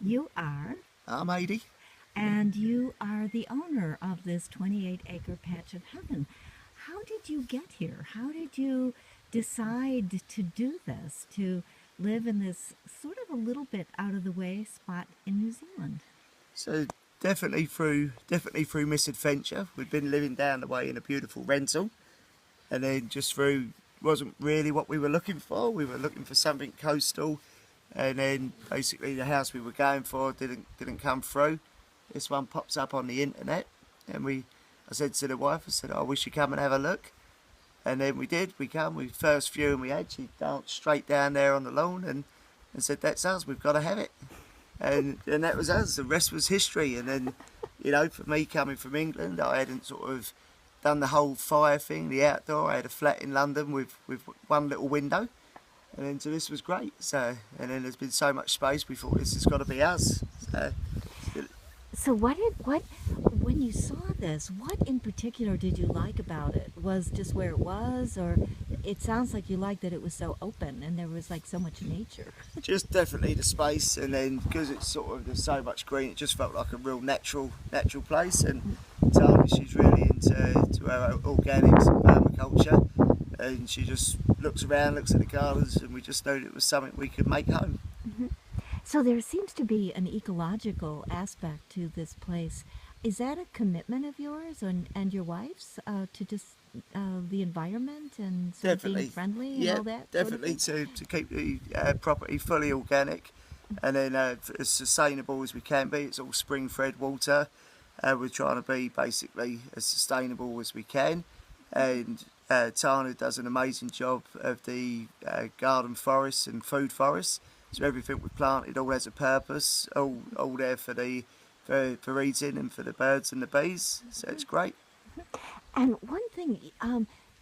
You are, I'm 80. and you are the owner of this 28-acre patch of heaven. How did you get here? How did you decide to do this, to live in this sort of a little bit out of the way spot in New Zealand? So definitely through misadventure. We'd been living down the way in a beautiful rental, and then just through wasn't really what we were looking for. We were looking for something coastal, and then basically the house we were going for didn't come through. This one pops up on the internet, and I said to the wife, I said, "I wish you come and have a look." And then we did. We first viewing we had. She danced straight down there on the lawn and said, "That's us. We've got to have it." And that was us. The rest was history. And then, for me coming from England, I hadn't sort of done the whole fire thing, the outdoor. I had a flat in London with one little window, and then so this was great. So, and then there's been so much space. We thought this has got to be us. So, So when you saw this, what in particular did you like about it? Was just where it was, or it sounds like you liked that it was so open and there was like so much nature. just definitely the space, and then because it's sort of there's so much green, it just felt like a real natural place. And Tanya, she's really into her organics and permaculture, and she just looks around, looks at the gardens, and we just knew it was something we could make home. So there seems to be an ecological aspect to this place. Is that a commitment of yours and your wife's to just the environment and sort of being Definitely, friendly and yeah, all that? definitely to keep the property fully organic, and then as sustainable as we can be. It's all spring-fed water. We're trying to be basically as sustainable as we can, and Tana does an amazing job of the garden forests and food forests. So everything we planted all has a purpose, all there for eating and for the birds and the bees. So it's great. And one thing,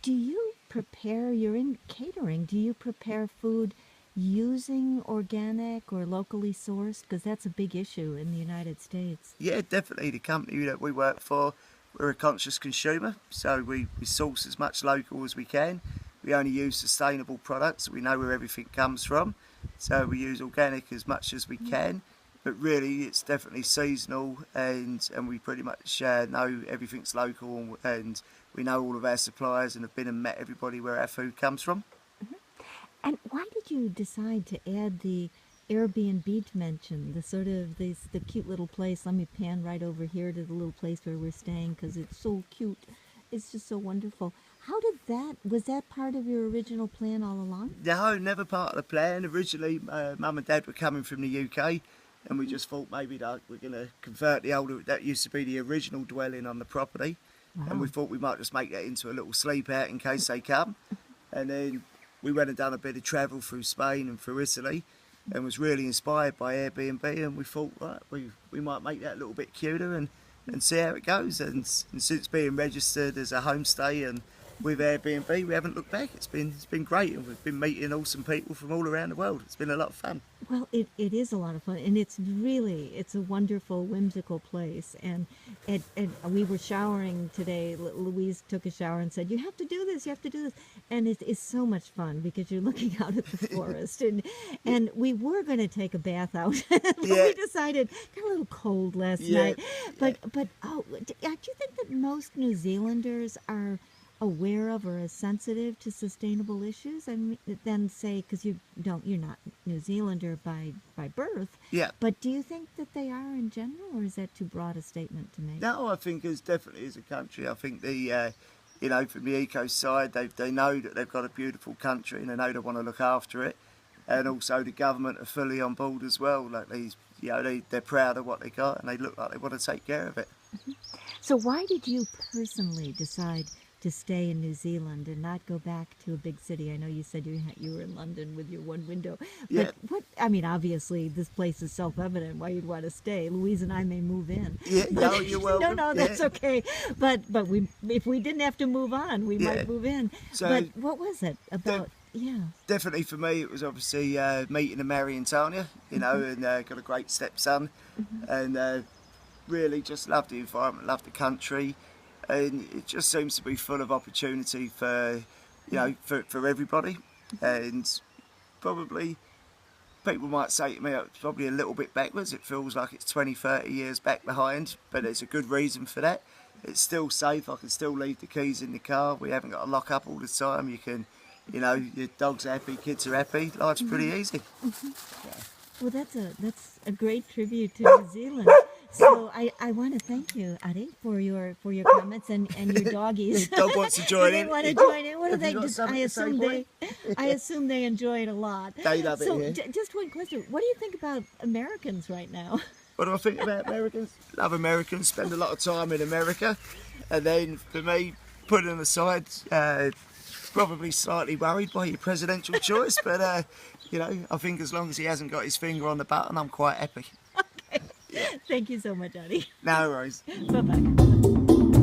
do you prepare? You're in catering. Do you prepare food using organic or locally sourced? Because that's a big issue in the United States. Yeah, definitely. The company that we work for, we're a conscious consumer, so we source as much local as we can. We only use sustainable products. We know where everything comes from, so we use organic as much as we can. But really, it's definitely seasonal, and we pretty much know everything's local, and we know all of our suppliers and have been and met everybody where our food comes from. And why did you decide to add the Airbnb dimension, the sort of the cute little place? Let me pan right over here to the little place where we're staying because it's so cute. It's just so wonderful. How did was that part of your original plan all along? No, never part of the plan. Originally, Mum and Dad were coming from the UK, and we just thought maybe that we're going to convert that used to be the original dwelling on the property, and we thought we might just make that into a little sleep out in case they come. And then we went and done a bit of travel through Spain and through Italy, and was really inspired by Airbnb, and we thought, right, we might make that a little bit cuter and see how it goes. And since being registered as a homestay and with Airbnb, we haven't looked back. It's been great, and we've been meeting awesome people from all around the world. It's been a lot of fun. Well, it is a lot of fun, and it's a wonderful, whimsical place. And we were showering today. Louise took a shower and said, "You have to do this. You have to do this." And it's so much fun because you're looking out at the forest. And we were going to take a bath out, but Yeah. we decided got a little cold last night. But do you think that most New Zealanders are aware of or as sensitive to sustainable issues? I mean, then say, because you're not New Zealander by birth, Yeah. but do you think that they are in general, or is that too broad a statement to make? No, I think as definitely as a country, I think from the eco side, they know that they've got a beautiful country, and they know they want to look after it, and also the government are fully on board as well. Like they're proud of what they got, and they look like they want to take care of it. So why did you personally decide to stay in New Zealand and not go back to a big city? I know you said you were in London with your one window, but I mean, obviously this place is self-evident why you'd want to stay. Louise and I may move in. Yeah, no, you're welcome. No, that's okay. But if we didn't have to move on, we might move in. So but what was it about? Definitely for me, it was obviously meeting and marrying Tanya, and got a great stepson, and really just love the environment, love the country, and it just seems to be full of opportunity for for everybody, and probably people might say to me, it's probably a little bit backwards. It feels like it's 20, 30 years back behind, but there's a good reason for that. It's still safe. I can still leave the keys in the car. We haven't got to lock up all the time. You can, you know, your dog's happy, kids are happy. Life's pretty easy. Well, that's a great tribute to New Zealand. So I want to thank you, Ari, for your comments and your doggies. Dog wants to join in. They want to join in. What do Have they? you got something to say, I assume they enjoy it a lot. They love it So here. just one question: what do you think about Americans right now? What do I think about Americans? Love Americans, spend a lot of time in America. And then for me, putting them aside, probably slightly worried by your presidential choice. But, you know, I think as long as he hasn't got his finger on the button, I'm quite happy. Thank you so much, Ari. No worries. Bye-bye.